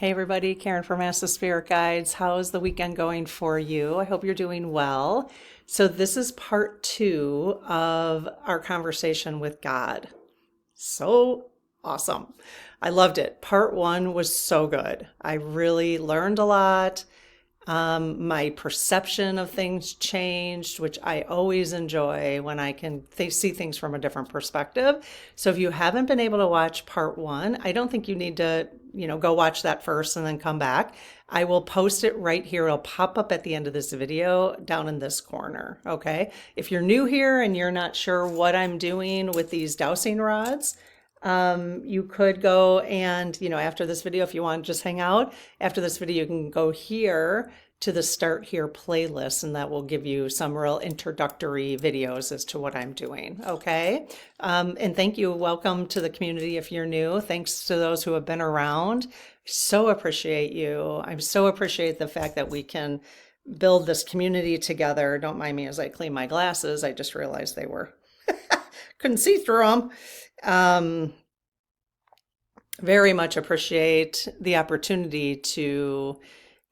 Hey everybody, Karen from Master Spirit Guides. How's the weekend going for you? I hope you're doing well. So this is part 2 of our conversation with God. So awesome. I loved it. Part 1 was so good. I really learned a lot. My perception of things changed, which I always enjoy when I can see things from a different perspective. So if you haven't been able to watch part 1, I don't think you need to, go watch that first and then come back. I will post it right here. It'll pop up at the end of this video down in this corner. Okay. If you're new here and you're not sure what I'm doing with these dowsing rods, you could go and, after this video, if you want to just hang out, after this video, you can go here to the Start Here playlist, and that will give you some real introductory videos as to what I'm doing. Okay. And thank you. Welcome to the community if you're new. Thanks to those who have been around. So appreciate you. I so appreciate the fact that we can build this community together. Don't mind me as I clean my glasses. I just realized they were, couldn't see through them. Very much appreciate the opportunity to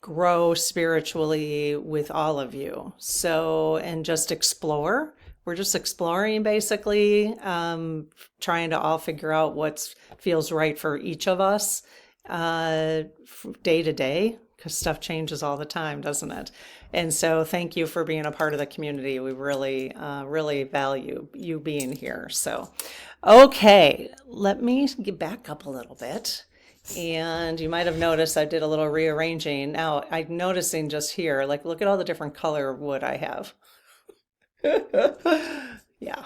grow spiritually with all of you. So, and just explore. We're just exploring basically, trying to all figure out what feels right for each of us day to day, because stuff changes all the time, doesn't it? And so thank you for being a part of the community. We really, really value you being here. So, okay, let me get back up a little bit. And you might have noticed I did a little rearranging. Now, I'm noticing just here, like, look at all the different color wood I have. Yeah. I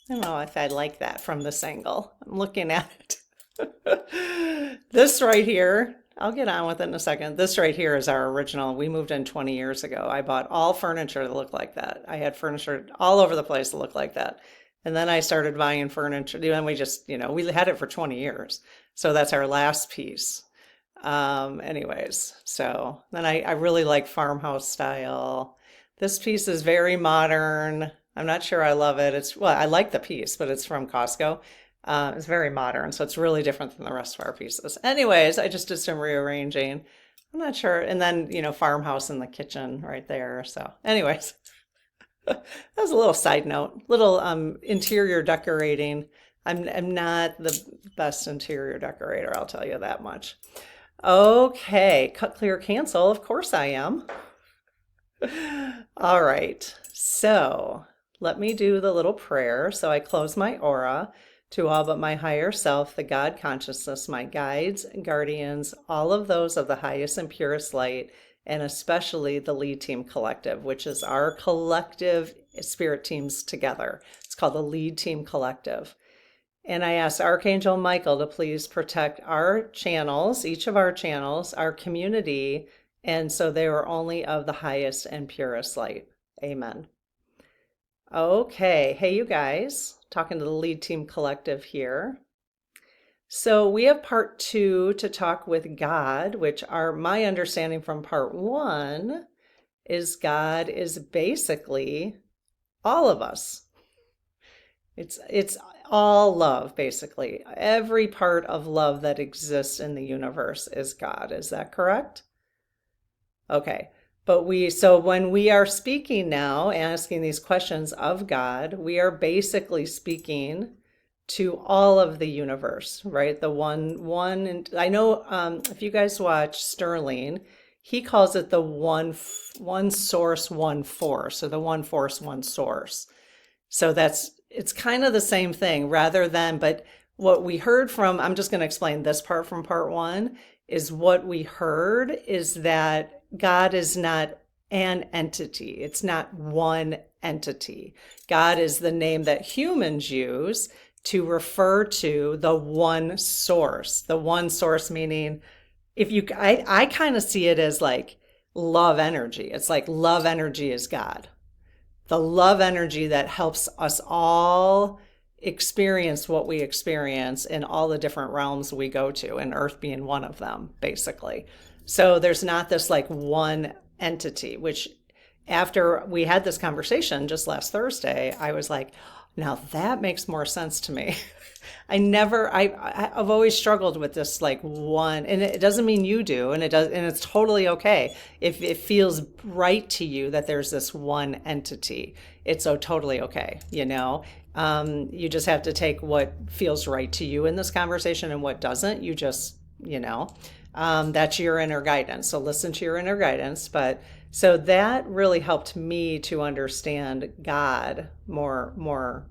don't know if I like that from this angle. I'm looking at it. This right here, I'll get on with it in a second. This right here is our original. We moved in 20 years ago. I bought all furniture that looked like that. I had furniture all over the place that looked like that. And then I started buying furniture. And we just, we had it for 20 years. So that's our last piece. Anyways, so then I really like farmhouse style. This piece is very modern. I'm not sure I love it. I like the piece, but it's from Costco. It's very modern, so it's really different than the rest of our pieces. Anyways, I just did some rearranging. I'm not sure. And then, farmhouse in the kitchen right there. So anyways, that was a little side note, little interior decorating. I'm not the best interior decorator, I'll tell you that much. Okay, cut, clear, cancel. Of course I am. All right, so let me do the little prayer. So I close my aura to all but my higher self, the God consciousness, my guides, guardians, all of those of the highest and purest light, and especially the Lead Team Collective, which is our collective spirit teams together. It's called the Lead Team Collective. And I asked Archangel Michael to please protect our channels, each of our channels, our community, and so they are only of the highest and purest light. Amen. Okay, hey you guys, talking to the Lead Team Collective here. So we have part 2 to talk with God, which my understanding from part 1 is God is basically all of us. It's all love, basically. Every part of love that exists in the universe is God. Is that correct? Okay. So when we are speaking now, asking these questions of God, we are basically speaking to all of the universe, right? The one, and I know if you guys watch Sterling, he calls it the one source, one force, or the one force, one source. So it's kind of the same thing but what we heard from, I'm just going to explain this part from part 1, is what we heard is that God is not an entity. It's not one entity. God is the name that humans use to refer to the one source. The one source meaning, I kind of see it as like love energy. It's like love energy is God. The love energy that helps us all experience what we experience in all the different realms we go to, and Earth being one of them, basically. So there's not this like one entity, which after we had this conversation just last Thursday, I was like, Now that makes more sense to me. I've always struggled with this like one, and it doesn't mean you do, and it does, and it's totally okay. If it feels right to you that there's this one entity, it's so totally okay, you know? You just have to take what feels right to you in this conversation and what doesn't. You just, you know, that's your inner guidance. So listen to your inner guidance. But so that really helped me to understand God more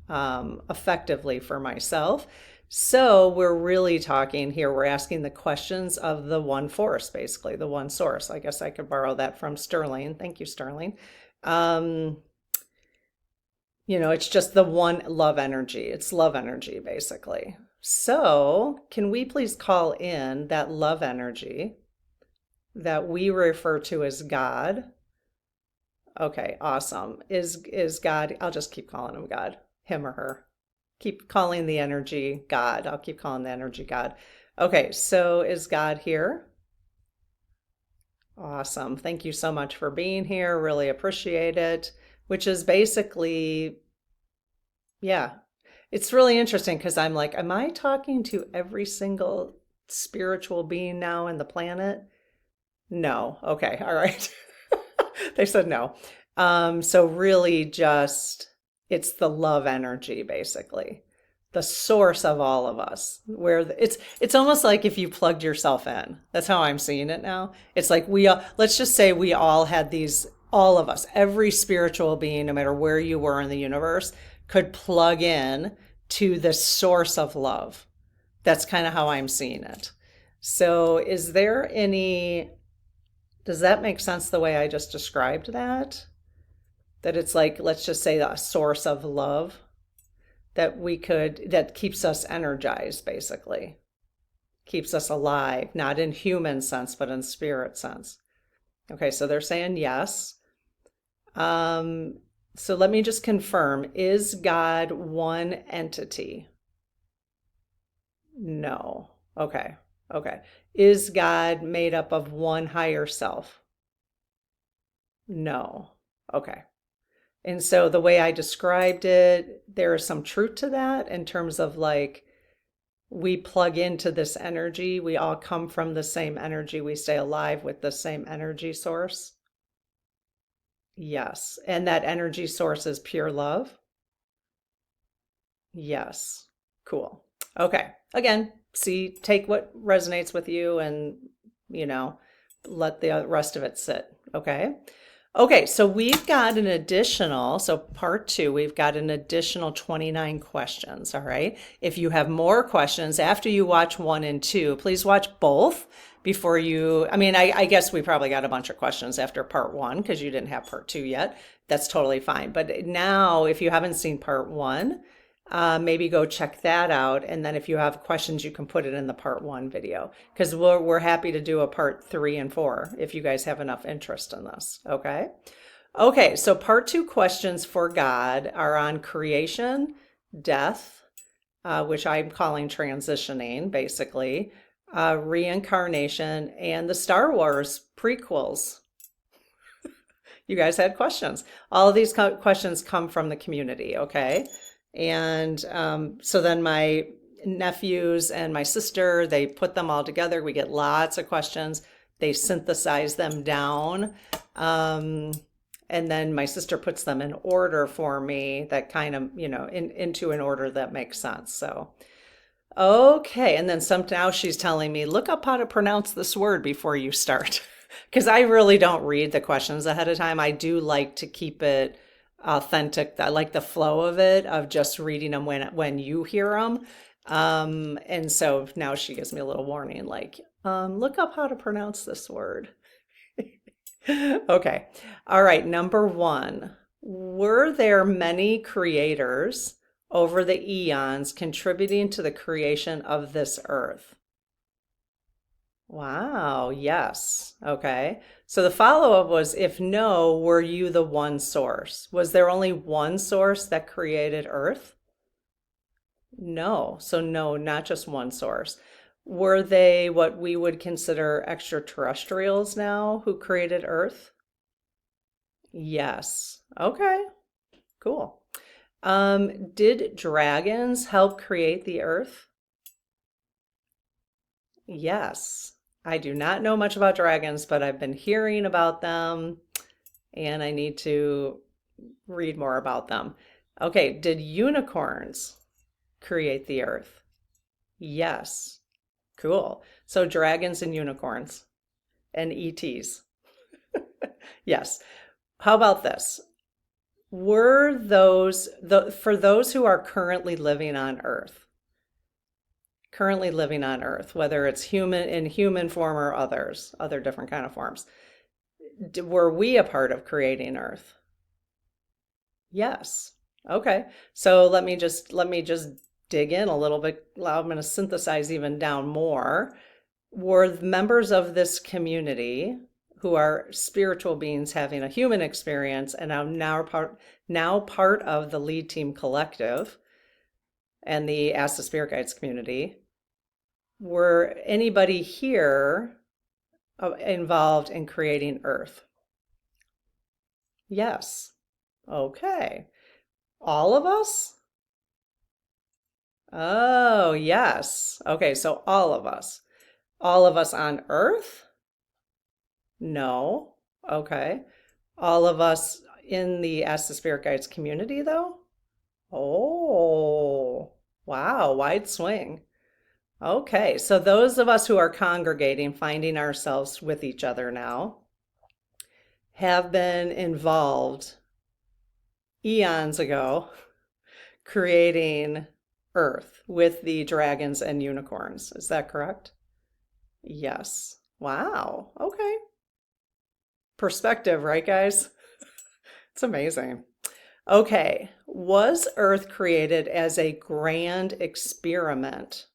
effectively for myself. So we're really talking here, we're asking the questions of the one force, basically, the one source. I guess I could borrow that from Sterling. Thank you, Sterling. You know, it's just the one love energy. It's love energy, basically. So, can we please call in that love energy that we refer to as God? Okay, awesome. Is God, I'll just keep calling him God, him or her. Keep calling the energy God. I'll keep calling the energy God. Okay, so is God here? Awesome. Thank you so much for being here. Really appreciate it. Which is basically, yeah, it's really interesting because I'm like, am I talking to every single spiritual being now in the planet? No. Okay. All right. They said no. So really just it's the love energy basically. The source of all of us. It's almost like if you plugged yourself in. That's how I'm seeing it now. It's like we all, let's just say we all had these, all of us, every spiritual being, no matter where you were in the universe, could plug in to the source of love. That's kind of how I'm seeing it. So is there any, does that make sense the way I just described that? That it's like, let's just say a source of love that we could, that keeps us energized, basically. Keeps us alive, not in human sense, but in spirit sense. Okay, so they're saying yes. So let me just confirm, is God one entity? No. Okay. Okay. Is God made up of one higher self? No. Okay. And so the way I described it, there is some truth to that in terms of like we plug into this energy. We all come from the same energy. We stay alive with the same energy source. Yes. And that energy source is pure love. Yes. Cool. Okay. Again, see, take what resonates with you and, you know, let the rest of it sit. Okay. Okay. So we've got an additional, so part 2, we've got an additional 29 questions. All right. If you have more questions after you watch 1 and 2, please watch both before you, I mean, I guess we probably got a bunch of questions after part 1 because you didn't have part 2 yet. That's totally fine. But now, if you haven't seen part 1, maybe go check that out. And then if you have questions, you can put it in the part 1 video because we're happy to do a part 3 and 4 if you guys have enough interest in this. Okay. Okay. So part 2 questions for God are on creation, death, which I'm calling transitioning, basically, reincarnation, and the Star Wars prequels. You guys had questions. All of these questions come from the community. Okay. And so then my nephews and my sister, they put them all together. We get lots of questions. They synthesize them down. And then my sister puts them in order for me that kind of, you know, into an order that makes sense. So, okay. And then now she's telling me, look up how to pronounce this word before you start. Because I really don't read the questions ahead of time. I do like to keep it authentic. I like the flow of it, of just reading them when you hear them. And so now she gives me a little warning, like, look up how to pronounce this word. Okay. All right. Number 1, were there many creators over the eons contributing to the creation of this earth? Wow, yes. Okay. So the follow-up was, if no, were you the one source? Was there only one source that created Earth? No. So no, not just one source. Were they what we would consider extraterrestrials now who created Earth? Yes. Okay. Cool. Did dragons help create the earth? Yes. I do not know much about dragons, but I've been hearing about them and I need to read more about them. Okay, did unicorns create the earth? Yes. Cool. So dragons and unicorns and ETs. Yes. How about this? Were for those who are currently living on Earth, whether it's in human form or other different kind of forms, were we a part of creating Earth? Yes. Okay. So let me just dig in a little bit. I'm going to synthesize even down more. Were members of this community who are spiritual beings having a human experience and now part of the Lead Team Collective and the Ask the Spirit Guides community, were anybody here involved in creating Earth? Yes. Okay. All of us? Oh, yes. Okay, so all of us. All of us on Earth? No. Okay. All of us in the Ask the Spirit Guides community, though? Oh, wow, wide swing. Okay, so those of us who are congregating, finding ourselves with each other now, have been involved eons ago creating Earth with the dragons and unicorns. Is that correct? Yes. Wow. Okay. Perspective, right, guys? It's amazing. Okay. Was Earth created as a grand experiment?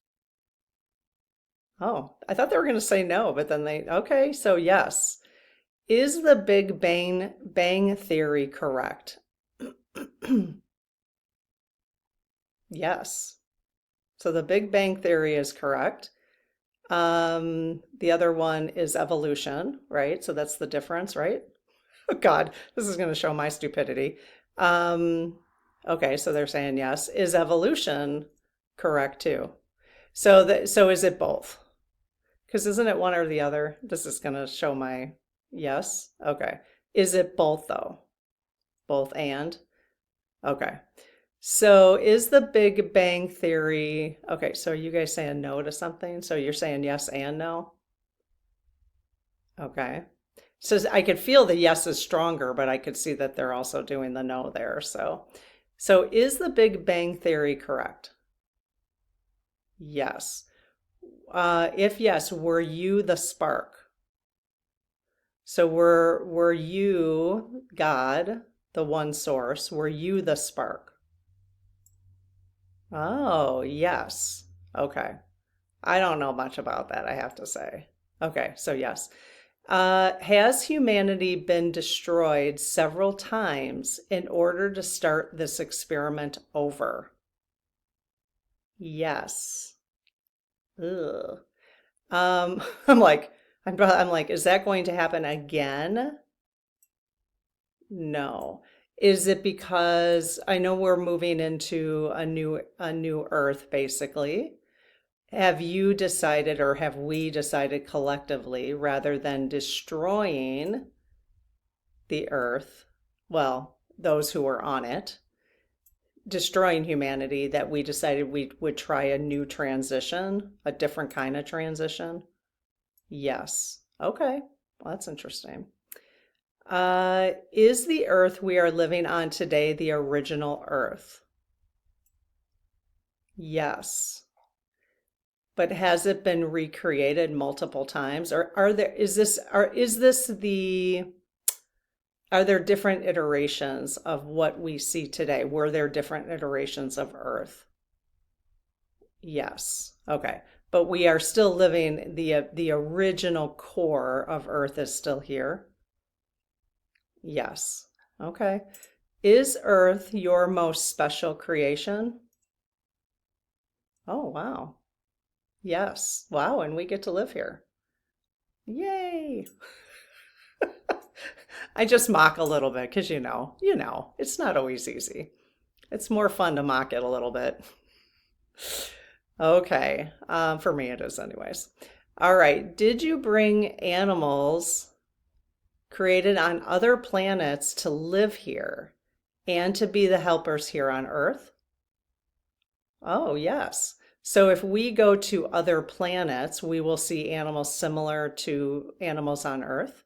Oh, I thought they were going to say no, but then okay, so yes. Is the Big Bang Theory correct? Yes. So the Big Bang Theory is correct. The other one is evolution, right? So that's the difference, right? Oh God, this is going to show my stupidity. Okay, so they're saying yes. Is evolution correct too? So is it both? Because isn't it one or the other? This is going to show my yes. Okay. Is it both though? Both and? Okay. So is the Big Bang Theory, okay, so are you guys saying no to something? So you're saying yes and no? Okay. So I could feel the yes is stronger, but I could see that they're also doing the no there. So is the Big Bang Theory correct? Yes. If yes, were you the spark? So were you, God, the one source, were you the spark? Oh, yes. Okay. I don't know much about that, I have to say. Okay, so yes. Has humanity been destroyed several times in order to start this experiment over? Yes. Ugh. I'm like, I'm like, is that going to happen again? No. Is it because I know we're moving into a new Earth, basically? Have you decided, or have we decided collectively, rather than destroying the Earth, well, those who are on it, destroying humanity, that we decided we would try a new transition, a different kind of transition? Yes. Okay. Well, that's interesting. Is the Earth we are living on today the original Earth? Yes. But has it been recreated multiple times? Or are there different iterations of what we see today? Were there different iterations of Earth? Yes. Okay. But we are still living, the original core of Earth is still here? Yes. Okay. Is Earth your most special creation? Oh, wow. Yes. Wow, and we get to live here. Yay. I just mock a little bit because it's not always easy. It's more fun to mock it a little bit. Okay, for me it is anyways. All right, did you bring animals created on other planets to live here and to be the helpers here on Earth? Oh, yes. So if we go to other planets, we will see animals similar to animals on Earth?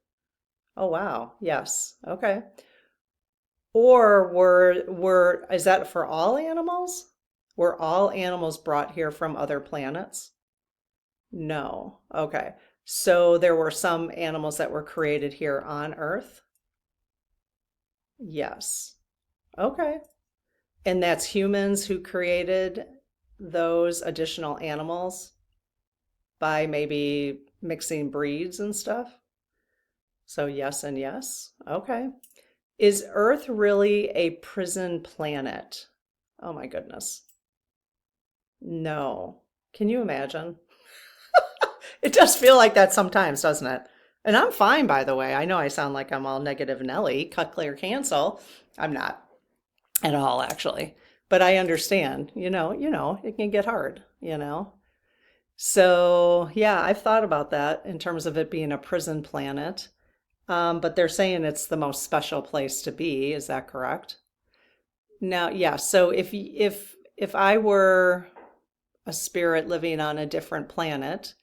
Oh, wow. Yes. Okay. Or is that for all animals? Were all animals brought here from other planets? No. Okay. So there were some animals that were created here on Earth? Yes. Okay. And that's humans who created those additional animals by maybe mixing breeds and stuff? So yes and yes. Okay. Is Earth really a prison planet? Oh my goodness. No. Can you imagine? It does feel like that sometimes, doesn't it? And I'm fine, by the way. I know I sound like I'm all negative Nelly, cut, clear, cancel. I'm not at all, actually. But I understand, it can get hard. So yeah, I've thought about that in terms of it being a prison planet. But they're saying it's the most special place to be. Is that correct? Now, yeah. So if I were a spirit living on a different planet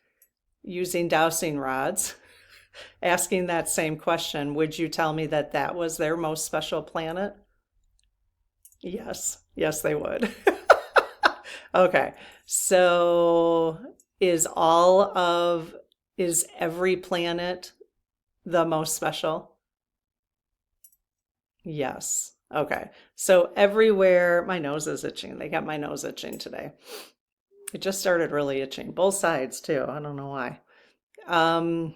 using dowsing rods, asking that same question, would you tell me that that was their most special planet? Yes. Yes, they would. Okay. So is every planet the most special? Yes. Okay. So everywhere, my nose is itching. They got my nose itching today. It just started really itching, both sides too. I don't know why. Um,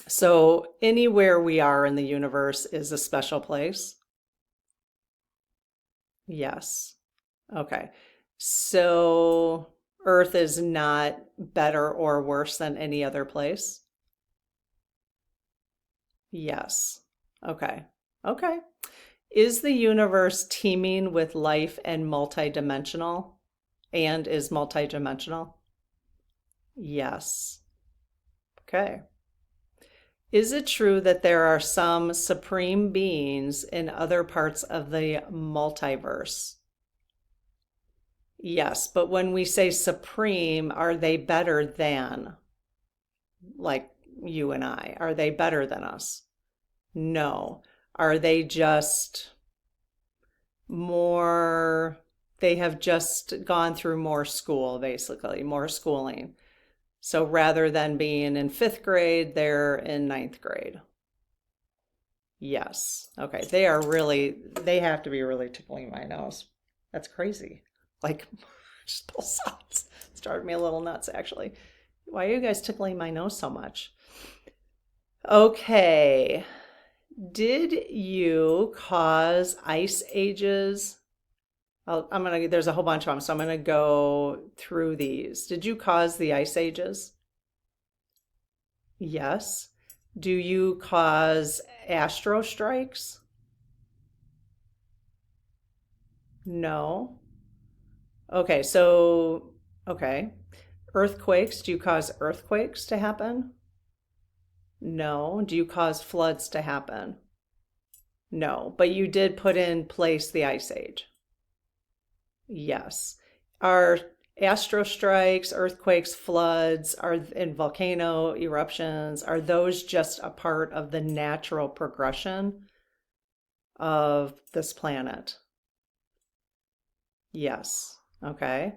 so anywhere we are in the universe is a special place. Yes. Okay. So Earth is not better or worse than any other place? Yes. Okay. Okay. Is the universe teeming with life and multidimensional? And is multidimensional? Yes. Okay. Is it true that there are some supreme beings in other parts of the multiverse? Yes, but when we say supreme, are they better than, like you and I? Are they better than us? No. Are they just more, they have just gone through more school, basically, more schooling. So rather than being in fifth grade, they're in ninth grade. Yes. Okay. They have to be really tickling my nose. That's crazy. Like, just both sides. It's driving me a little nuts, actually. Why are you guys tickling my nose so much? Okay. Did you cause ice ages? There's a whole bunch of them, so I'm gonna go through these. Did you cause the ice ages? Yes. Do you cause astro strikes? No. Okay, okay. Earthquakes, do you cause earthquakes to happen? No. Do you cause floods to happen? No, but you did put in place the ice age. Yes. Are astro strikes, earthquakes, floods, and volcano eruptions, are those just a part of the natural progression of this planet? Yes. Okay.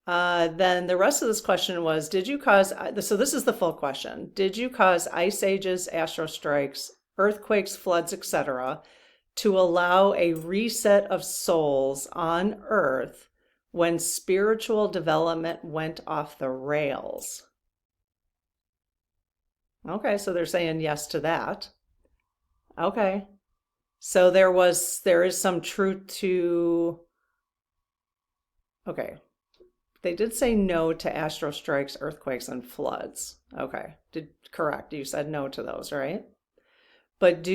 Then the rest of this question was, so this is the full question. Did you cause ice ages, astro strikes, earthquakes, floods, etc., to allow a reset of souls on Earth when spiritual development went off the rails? Okay, so they're saying yes to that. Okay. So there is some truth to, okay. They did say no to astro strikes, earthquakes, and floods. Okay, correct. You said no to those, right? But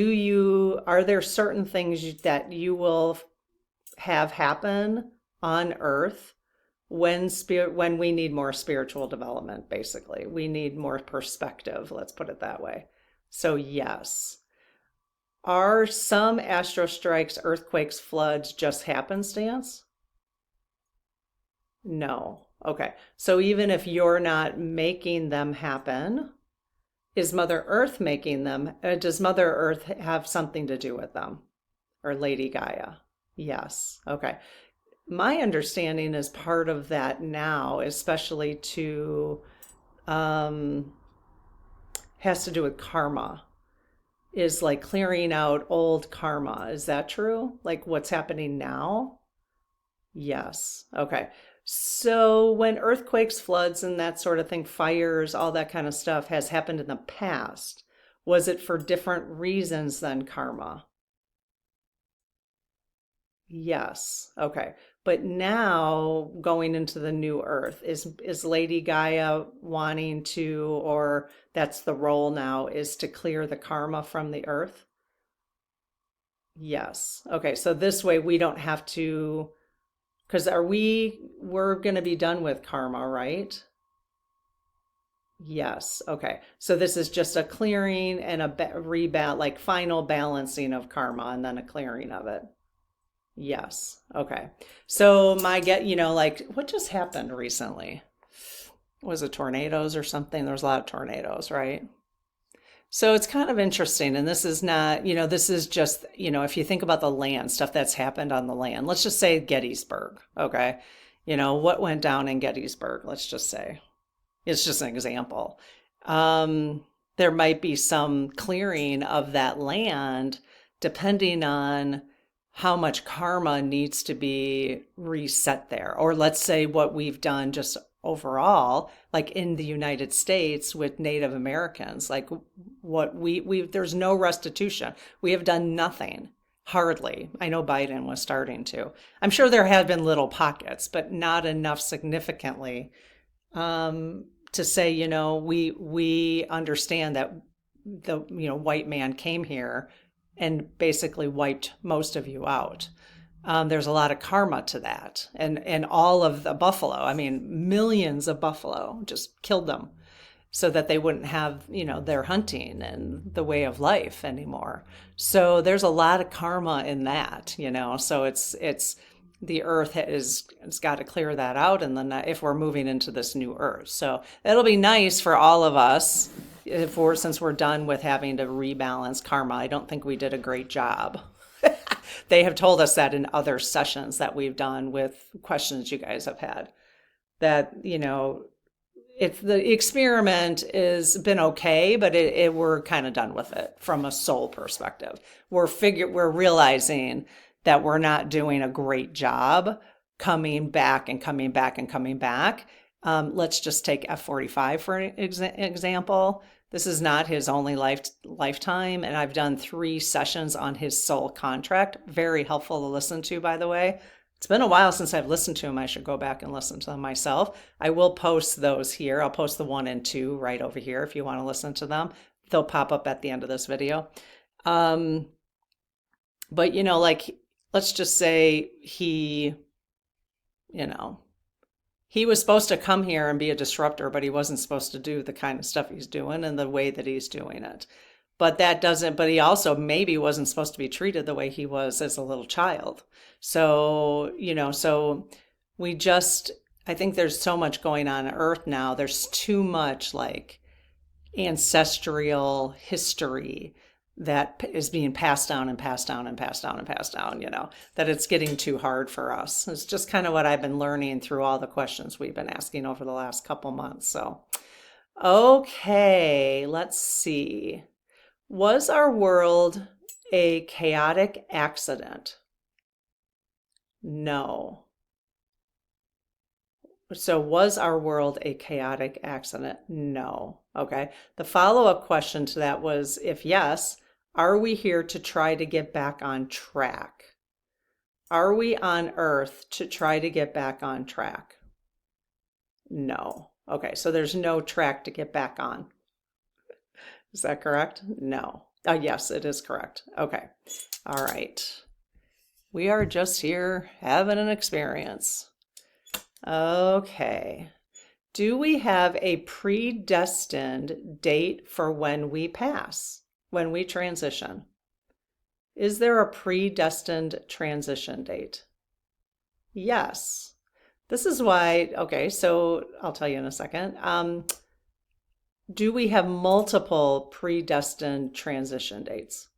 are there certain things that you will have happen on earth when we need more spiritual development, basically. We need more perspective, let's put it that way. So yes. Are some astro strikes, earthquakes, floods just happenstance? No. Okay. So even if you're not making them happen, is Mother Earth making them? Does Mother Earth have something to do with them? Or Lady Gaia? Yes. Okay. My understanding is part of that now, especially um, has to do with karma, is like clearing out old karma. Is that true? Like what's happening now? Yes. Okay. So when earthquakes, floods, and that sort of thing, fires, all that kind of stuff has happened in the past, was it for different reasons than karma? Yes. Okay. But now going into the new earth, is Lady Gaia wanting to, or that's the role now, is to clear the karma from the earth? Yes. Okay. So this way we don't have to, because we're going to be done with karma, right? Yes. Okay. So this is just a clearing and a like final balancing of karma and then a clearing of it. Yes. Okay. So like what just happened recently? Was it tornadoes or something? There's a lot of tornadoes, right? So it's kind of interesting. And this is not, this is just, if you think about the land, stuff that's happened on the land, let's just say Gettysburg. Okay. What went down in Gettysburg, let's just say. It's just an example. There might be some clearing of that land depending on how much karma needs to be reset there. Or let's say what we've done just overall, like in the United States with Native Americans, like what there's no restitution. We have done nothing. Hardly. I know Biden was starting to. I'm sure there have been little pockets, but not enough significantly to say, we understand that the white man came here and basically wiped most of you out. There's a lot of karma to that, and all of the buffalo. I mean, millions of buffalo just killed them so that they wouldn't have their hunting and the way of life anymore. So there's a lot of karma in that. So it's the earth has got to clear that out, and then if we're moving into this new earth, so it'll be nice for all of us since we're done with having to rebalance karma. I don't think we did a great job. They have told us that in other sessions that we've done with questions you guys have had, that if the experiment has been okay, but we're kind of done with it from a soul perspective. We're realizing that we're not doing a great job coming back and coming back and coming back. Let's just take F45 for an example. This is not his only lifetime, and I've done 3 sessions on his soul contract. Very helpful to listen to, by the way. It's been a while since I've listened to them. I should go back and listen to them myself. I will post those here. I'll post the 1 and 2 right over here if you want to listen to them. They'll pop up at the end of this video. But like, let's just say he was supposed to come here and be a disruptor, but he wasn't supposed to do the kind of stuff he's doing and the way that he's doing it. But he also maybe wasn't supposed to be treated the way he was as a little child. So, I think there's so much going on Earth now. There's too much like ancestral history that is being passed down and passed down and passed down and passed down, that it's getting too hard for us. It's just kind of what I've been learning through all the questions we've been asking over the last couple months. So, okay, let's see. Was our world a chaotic accident? No. So was our world a chaotic accident? No. Okay. The follow-up question to that was, if yes, are we here to try to get back on track? Are we on Earth to try to get back on track? No. Okay, so there's no track to get back on. Is that correct? No. Yes, it is correct. Okay. All right. We are just here having an experience. Okay. Do we have a predestined date for when we pass, when we transition? Is there a predestined transition date? Yes. This is why, okay, so I'll tell you in a second. Do we have multiple predestined transition dates?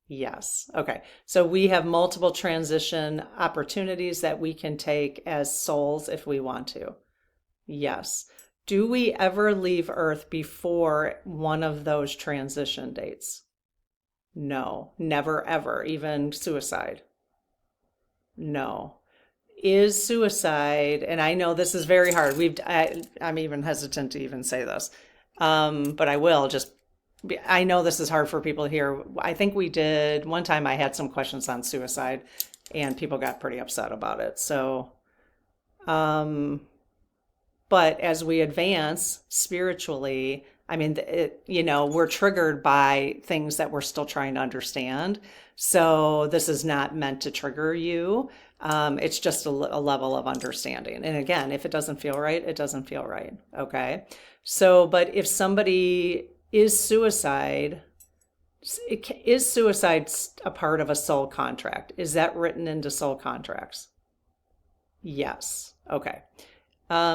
Yes. Okay. So we have multiple transition opportunities that we can take as souls if we want to. Yes. Do we ever leave Earth before one of those transition dates? No, never, ever, even suicide. No. Is suicide, and I know this is very hard. I'm even hesitant to even say this, but I will just. I know this is hard for people to hear. I think we did one time. I had some questions on suicide, and people got pretty upset about it. So, but as we advance spiritually, I mean, we're triggered by things that we're still trying to understand. So this is not meant to trigger you. It's just a level of understanding. And again, if it doesn't feel right, it doesn't feel right. Okay. So, but if somebody is suicide a part of a soul contract? Is that written into soul contracts? Yes. Okay.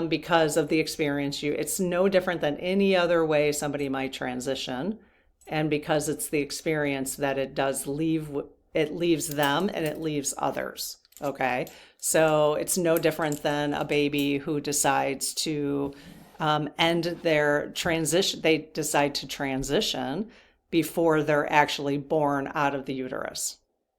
Because of the experience it's no different than any other way somebody might transition. And because it's the experience that it leaves them and it leaves others. Okay. So it's no different than a baby who decides to end their transition. They decide to transition before they're actually born out of the uterus,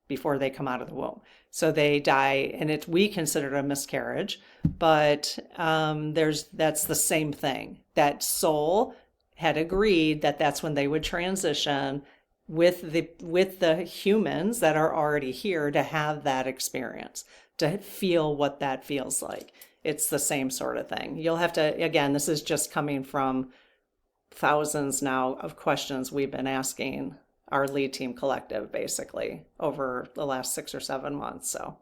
before they come out of the womb. So they die, and we consider it a miscarriage, but that's the same thing. That soul had agreed that that's when they would transition with the humans that are already here to have that experience, to feel what that feels like. It's the same sort of thing. You'll have to, again, this is just coming from thousands now of questions we've been asking our lead team collective, basically, over the last 6 or 7 months. So,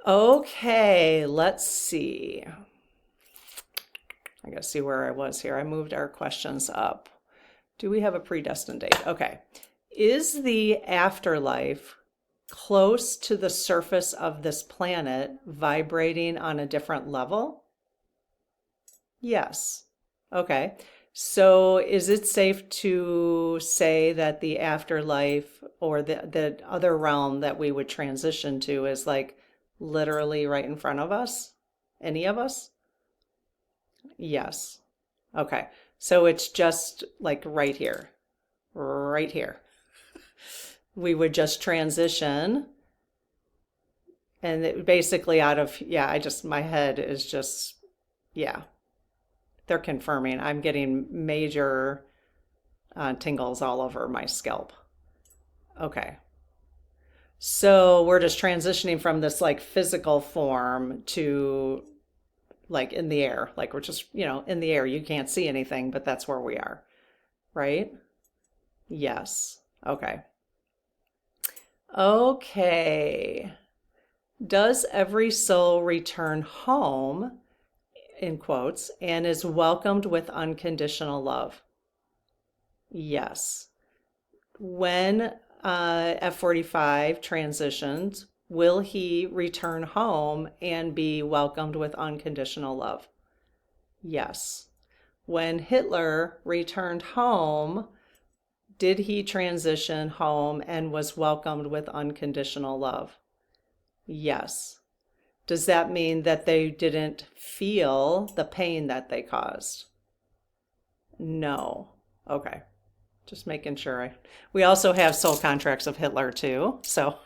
okay, let's see. I gotta see where I was here. I moved our questions up. Do we have a predestined date? Okay. Is the afterlife close to the surface of this planet, vibrating on a different level? Yes. Okay. So is it safe to say that the afterlife or the other realm that we would transition to is like literally right in front of us? Any of us? Yes. Okay. So it's just like right here. Right here. We would just transition, and it basically my head is just, they're confirming. I'm getting major tingles all over my scalp. Okay. So we're just transitioning from this like physical form to like in the air. Like we're just, in the air. You can't see anything, but that's where we are. Right? Yes. Okay. Okay. Does every soul return home, in quotes, and is welcomed with unconditional love? Yes. When F45 transitions, will he return home and be welcomed with unconditional love? Yes. When Hitler returned home, did he transition home and was welcomed with unconditional love? Yes. Does that mean that they didn't feel the pain that they caused? No. Okay. Just making sure. We also have soul contracts of Hitler too. So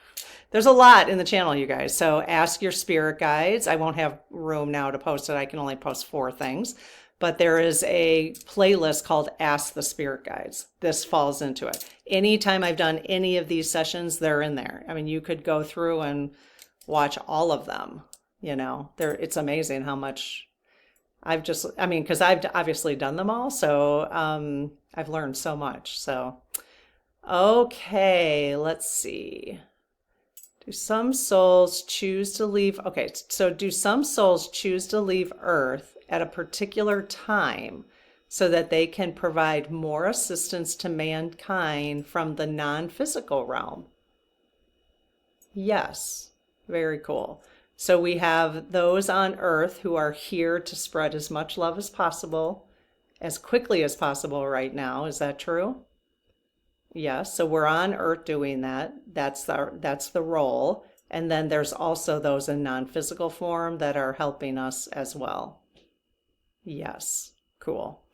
there's a lot in the channel, you guys. So ask your spirit guides. I won't have room now to post it. I can only post 4 things. But there is a playlist called Ask the Spirit Guides. This falls into it. Anytime I've done any of these sessions, they're in there. I mean, you could go through and watch all of them. It's amazing how much because I've obviously done them all. So I've learned so much. So, okay, let's see. Do some souls choose to leave? Okay, so do some souls choose to leave Earth at a particular time so that they can provide more assistance to mankind from the non-physical realm? Yes, very cool. So we have those on Earth who are here to spread as much love as possible, as quickly as possible right now. Is that true? Yes, so we're on Earth doing that. That's the role. And then there's also those in non-physical form that are helping us as well. Yes, cool.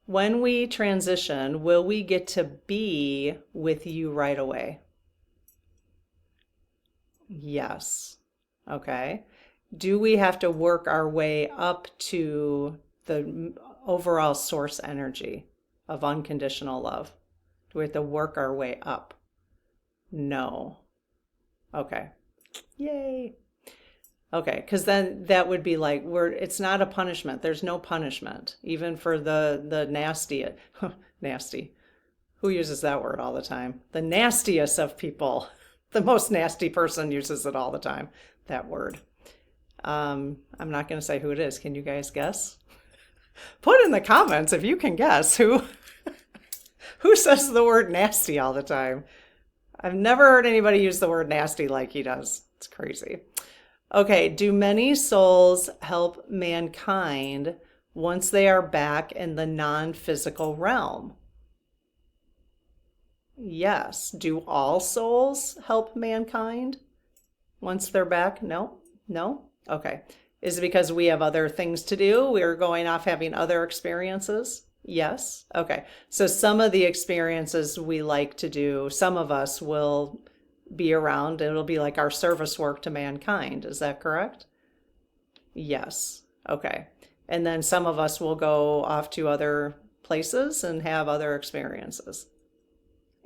When we transition, will we get to be with you right away? Yes. Okay. Do we have to work our way up to the overall source energy of unconditional love? Do we have to work our way up? No. Okay. Yay. Okay, because then that would be like it's not a punishment. There's no punishment, even for the nasty nasty. Who uses that word all the time? The nastiest of people. The most nasty person uses it all the time, that word. I'm not going to say who it is. Can you guys guess? Put in the comments if you can guess who says the word nasty all the time. I've never heard anybody use the word nasty like he does. It's crazy. Okay, do many souls help mankind once they are back in the non-physical realm? Yes. Do all souls help mankind once they're back? No? No? Okay. Is it because we have other things to do? We're going off having other experiences? Yes. Okay. So some of the experiences we like to do, some of us will be around. It'll be like our service work to mankind. Is that correct? Yes. Okay. And then some of us will go off to other places and have other experiences.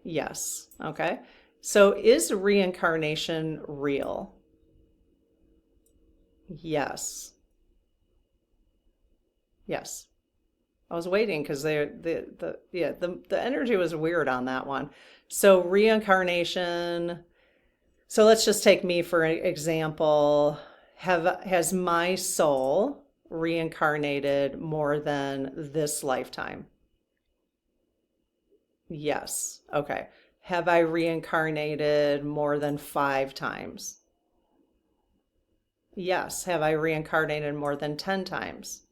Yes. Okay. So is reincarnation real? Yes. Yes. I was waiting because the energy was weird on that one. So reincarnation. So let's just take me for an example. Has my soul reincarnated more than this lifetime? Yes. Okay. Have I reincarnated more than 5 times? Yes. Have I reincarnated more than 10 times?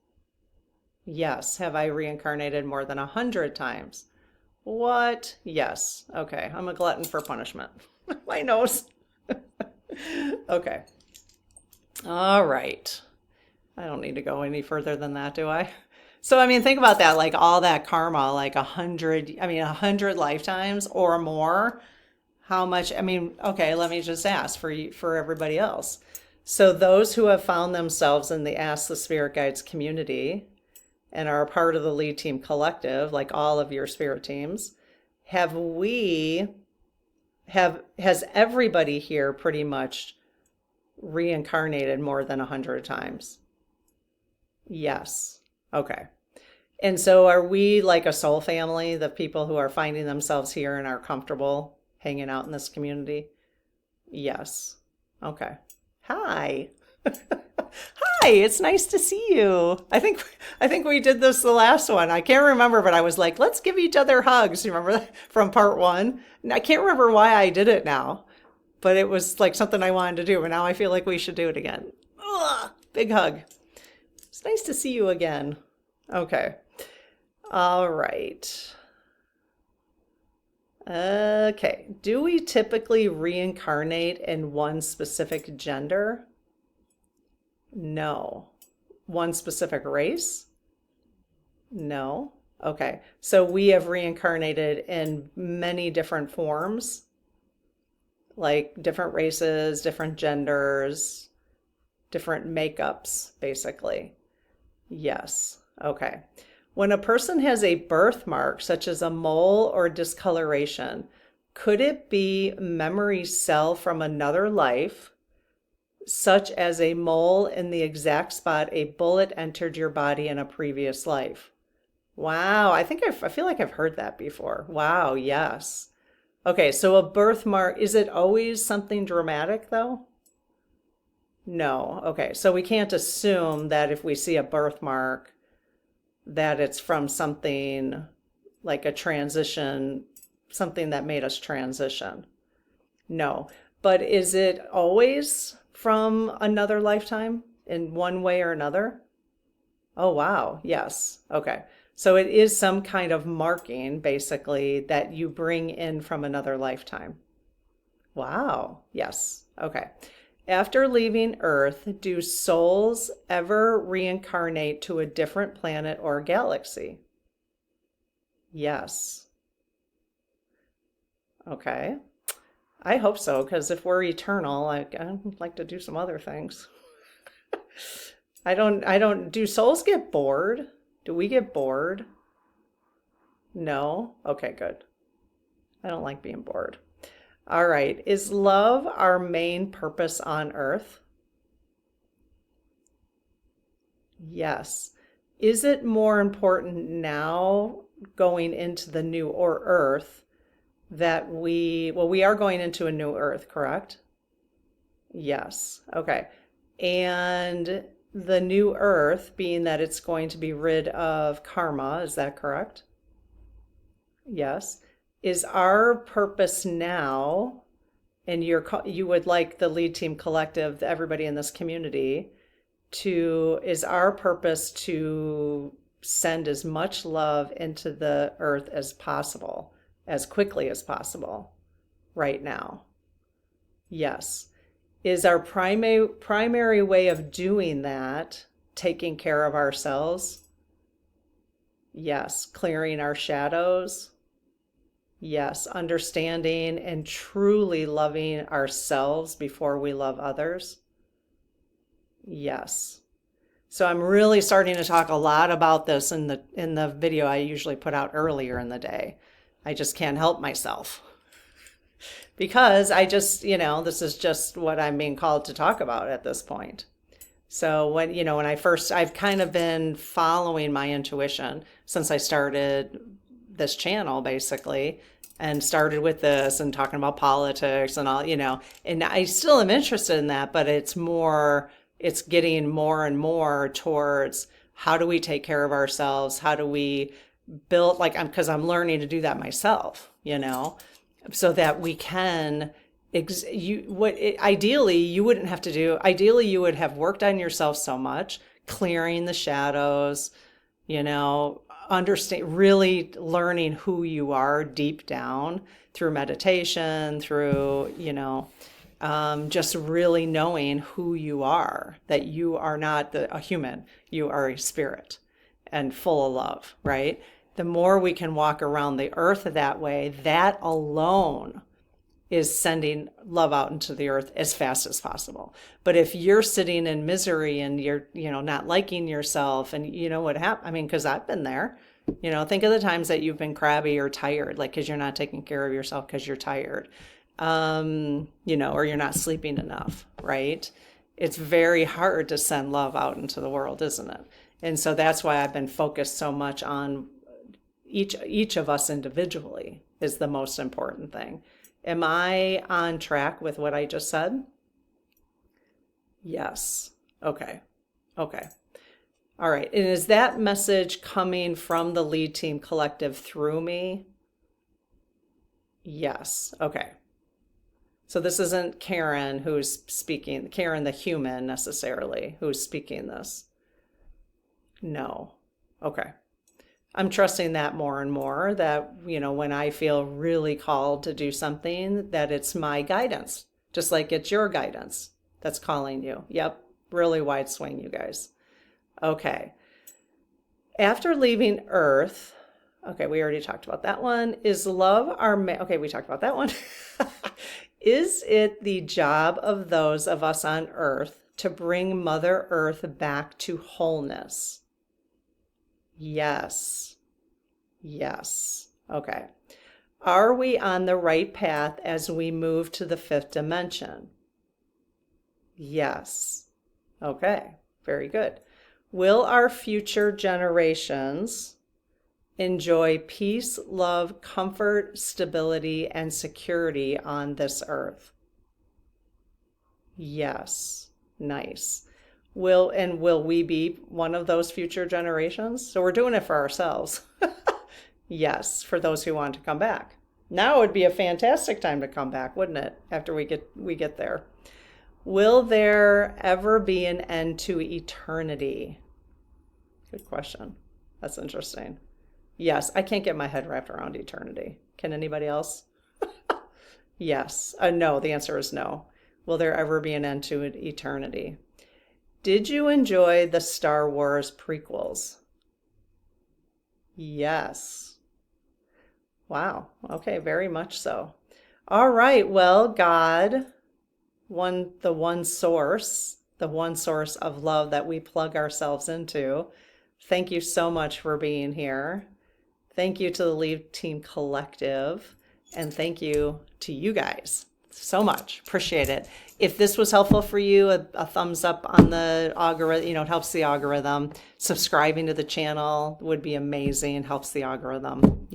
Yes. Have I reincarnated more than 100 times? What? Yes. Okay. I'm a glutton for punishment. My nose. Okay. All right. I don't need to go any further than that, do I? So, I mean, think about that, like all that karma, like 100 lifetimes or more. How much? I mean, okay, let me just ask for you, for everybody else. So those who have found themselves in the Ask the Spirit Guides community and are a part of the Lead Team Collective, like all of your spirit teams, has everybody here pretty much reincarnated more than 100 times? Yes. Okay. And so are we like a soul family, the people who are finding themselves here and are comfortable hanging out in this community? Yes. Okay. Hi. Hi, it's nice to see you. I think we did this the last one. I can't remember, but I was like, let's give each other hugs. You remember that from part 1? And I can't remember why I did it now, but it was like something I wanted to do, and now I feel like we should do it again. Ugh, big hug. It's nice to see you again. Okay. All right. Okay. Do we typically reincarnate in one specific gender? No. One specific race? No. Okay. So we have reincarnated in many different forms, like different races, different genders, different makeups, basically. Yes. Okay. When a person has a birthmark, such as a mole or discoloration, could it be memory cell from another life, such as a mole in the exact spot a bullet entered your body in a previous life? Wow, I feel like I've heard that before. Wow, yes. Okay, so a birthmark, is it always something dramatic though? No. Okay, so we can't assume that if we see a birthmark that it's from something like a transition, something that made us transition. No. But is it always from another lifetime in one way or another? Oh, wow. Yes. Okay. So it is some kind of marking, basically, that you bring in from another lifetime. Wow. Yes. Okay. After leaving Earth, do souls ever reincarnate to a different planet or galaxy? Yes. Okay. I hope so, because if we're eternal, I'd like to do some other things. Do souls get bored? Do we get bored? No? Okay, good. I don't like being bored. All right. Is love our main purpose on earth? Yes. Is it more important now going into the new or earth we are going into a new earth, correct? Yes. Okay. And the new earth, being that it's going to be rid of karma, is that correct? Yes. Is our purpose now, and you would like the lead team collective, everybody in this community, is our purpose to send as much love into the earth as possible, as quickly as possible, right now? Yes. Is our primary way of doing that taking care of ourselves? Yes. Clearing our shadows? Yes. Understanding and truly loving ourselves before we love others? Yes. So I'm really starting to talk a lot about this in the video I usually put out earlier in the day. I just can't help myself because this is just what I'm being called to talk about at this point. So I've kind of been following my intuition since I started this channel, basically, and started with this and talking about politics and all, and I still am interested in that, but it's getting more and more towards how do we take care of ourselves? How do we build, because I'm learning to do that myself, so that we can ideally you wouldn't have to do. Ideally, you would have worked on yourself so much, clearing the shadows, understand, really learning who you are deep down through meditation, through, just really knowing who you are, that you are not a human, you are a spirit and full of love, right? The more we can walk around the earth that way, that alone is sending love out into the earth as fast as possible. But if you're sitting in misery and you're, not liking yourself, and you know what happened, I mean, because I've been there, think of the times that you've been crabby or tired, like because you're not taking care of yourself because you're tired, or you're not sleeping enough, right? It's very hard to send love out into the world, isn't it? And so that's why I've been focused so much on each of us individually is the most important thing. Am I on track with what I just said? Yes. Okay. Okay. All right. And is that message coming from the lead team collective through me? Yes. Okay. So this isn't Karen who's speaking, Karen the human necessarily, who's speaking this. No. Okay. I'm trusting that more and more, that, when I feel really called to do something, that it's my guidance, just like it's your guidance that's calling you. Yep. Really wide swing, you guys. Okay. After leaving Earth, okay, we already talked about that one. Is love okay, we talked about that one. Is it the job of those of us on Earth to bring Mother Earth back to wholeness? Yes. Yes. Okay. Are we on the right path as we move to the fifth dimension? Yes. Okay. Very good. Will our future generations enjoy peace, love, comfort, stability, and security on this earth. Yes. Nice. Will we be one of those future generations? So we're doing it for ourselves. Yes, for those who want to come back. Now would be a fantastic time to come back, wouldn't it? After we get there. Will there ever be an end to eternity? Good question. That's interesting. Yes, I can't get my head wrapped around eternity. Can anybody else? Yes. No, the answer is no. Will there ever be an end to eternity? Did you enjoy the Star Wars prequels? Yes. Wow. Okay, very much so. All right. Well, God, the one source of love that we plug ourselves into. Thank you so much for being here. Thank you to the Lead Team Collective, and thank you to you guys so much. Appreciate it. If this was helpful for you, a thumbs up on the algorithm, it helps the algorithm. Subscribing to the channel would be amazing. Helps the algorithm,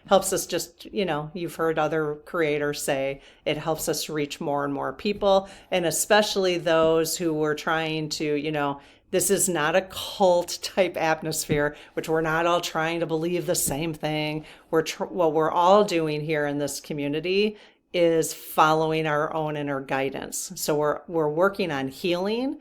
helps us just, you've heard other creators say it helps us reach more and more people, and especially those who were trying to, this is not a cult type atmosphere, which we're not all trying to believe the same thing. What we're all doing here in this community is following our own inner guidance. So we're working on healing,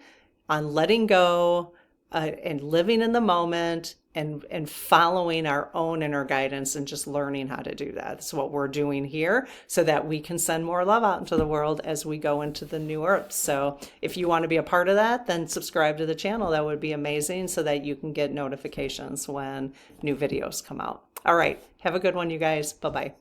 on letting go, and living in the moment, and following our own inner guidance, and just learning how to do that. That's what we're doing here, so that we can send more love out into the world as we go into the new earth. So if you want to be a part of that, then subscribe to the channel. That would be amazing, so that you can get notifications when new videos come out. All right. Have a good one, you guys. Bye-bye.